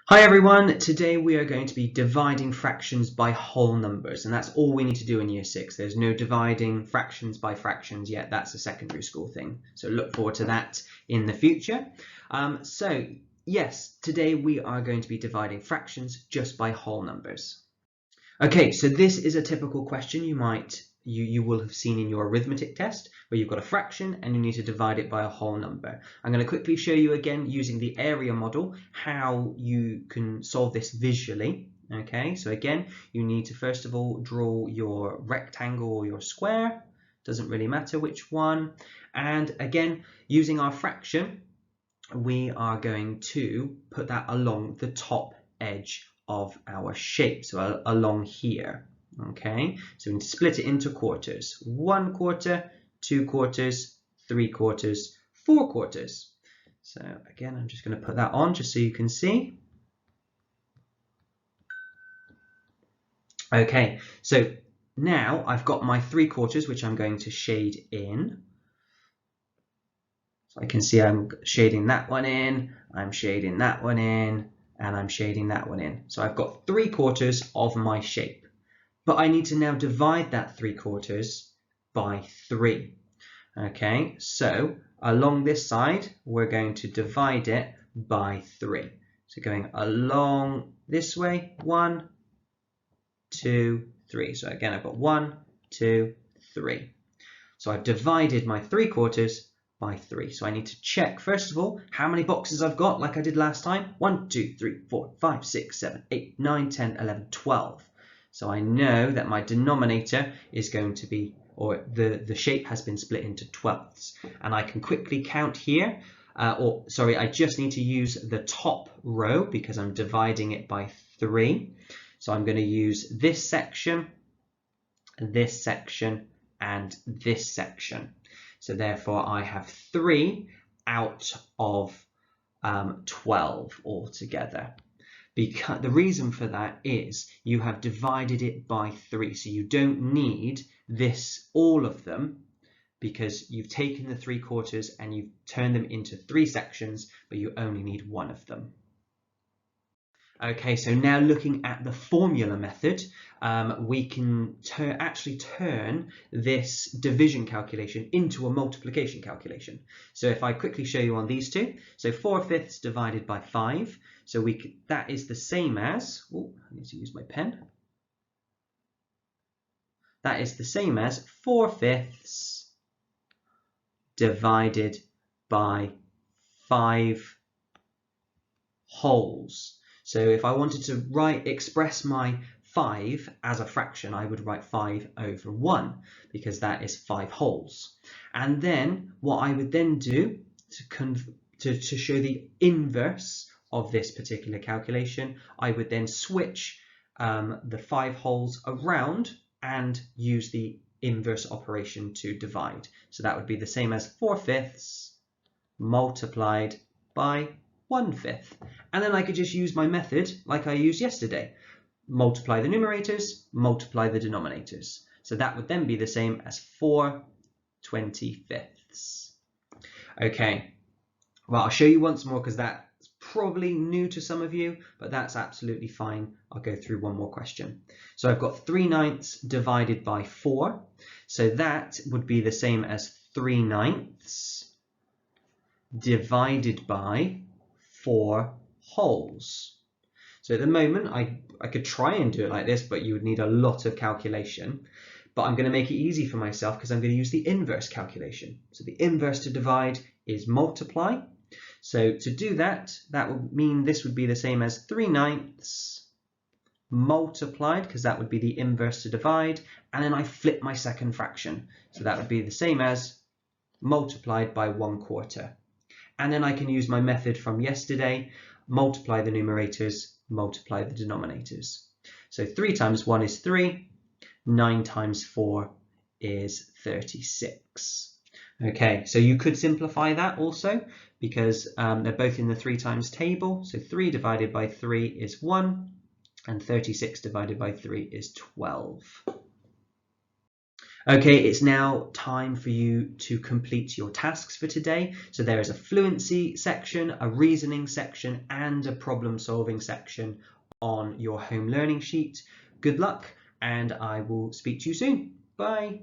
Hi everyone, today we are going to be dividing fractions by whole numbers, and that's all we need to do in year 6. There's no dividing fractions by fractions yet. That's a secondary school thing, so look forward to that in the future. Yes, today we are going to be dividing fractions just by whole numbers. Okay, so this is a typical question you will have seen in your arithmetic test, where you've got a fraction and you need to divide it by a whole number. I'm going to quickly show you again using the area model how you can solve this visually. Okay, so again, you need to first of all draw your rectangle or your square, doesn't really matter which one. And again, using our fraction, we are going to put that along the top edge of our shape, so along here. Okay, so we need to split it into quarters: 1/4, 2/4, 3/4, 4/4. So again, I'm just going to put that on just so you can see. Okay, so now I've got my 3/4, which I'm going to shade in. So I can see I'm shading that one in, I'm shading that one in, and I'm shading that one in. So I've got 3/4 of my shape. But I need to now divide that 3/4 by 3. Okay, so along this side, we're going to divide it by 3. So going along this way, 1, 2, 3. So again, I've got 1, 2, 3. So I've divided my 3/4 by 3. So I need to check, first of all, how many boxes I've got, like I did last time. 1, 2, 3, 4, 5, 6, 7, 8, 9, 10, 11, 12. So I know that my denominator is going to be, or the shape has been split into 12ths. And I can quickly count here, I just need to use the top row because I'm dividing it by 3. So I'm going to use this section, and this section. So therefore I have 3 out of 12 altogether. Because the reason for that is you have divided it by 3, so you don't need all of them, because you've taken the 3/4 and you've turned them into 3 sections, but you only need one of them. Okay, so now looking at the formula method, we can actually turn this division calculation into a multiplication calculation. So if I quickly show you on these two, so 4/5 divided by 5, so that is the same as, I need to use my pen. That is the same as 4/5 divided by 5 wholes. So if I wanted to express my 5 as a fraction, I would write 5 over 1, because that is 5 wholes. And then what I would then do to show the inverse of this particular calculation, I would then switch the 5 wholes around and use the inverse operation to divide. So that would be the same as 4/5 multiplied by 1/5. And then I could just use my method like I used yesterday. Multiply the numerators, multiply the denominators. So that would then be the same as 4/25. Okay, well, I'll show you once more because that's probably new to some of you, but that's absolutely fine. I'll go through one more question. So I've got 3/9 divided by 4. So that would be the same as 3/9 divided by 4 wholes. So at the moment, I could try and do it like this, but you would need a lot of calculation. But I'm going to make it easy for myself because I'm going to use the inverse calculation. So the inverse to divide is multiply. So to do that, that would mean this would be the same as 3/9 multiplied, because that would be the inverse to divide, and then I flip my second fraction. So that would be the same as multiplied by 1/4. And then I can use my method from yesterday, multiply the numerators, multiply the denominators. So 3 times 1 is 3, 9 times 4 is 36. Okay, so you could simplify that also, because they're both in the 3 times table. So 3 divided by 3 is 1, and 36 divided by 3 is 12. Okay, it's now time for you to complete your tasks for today. So there is a fluency section, a reasoning section, and a problem solving section on your home learning sheet. Good luck, and I will speak to you soon. Bye.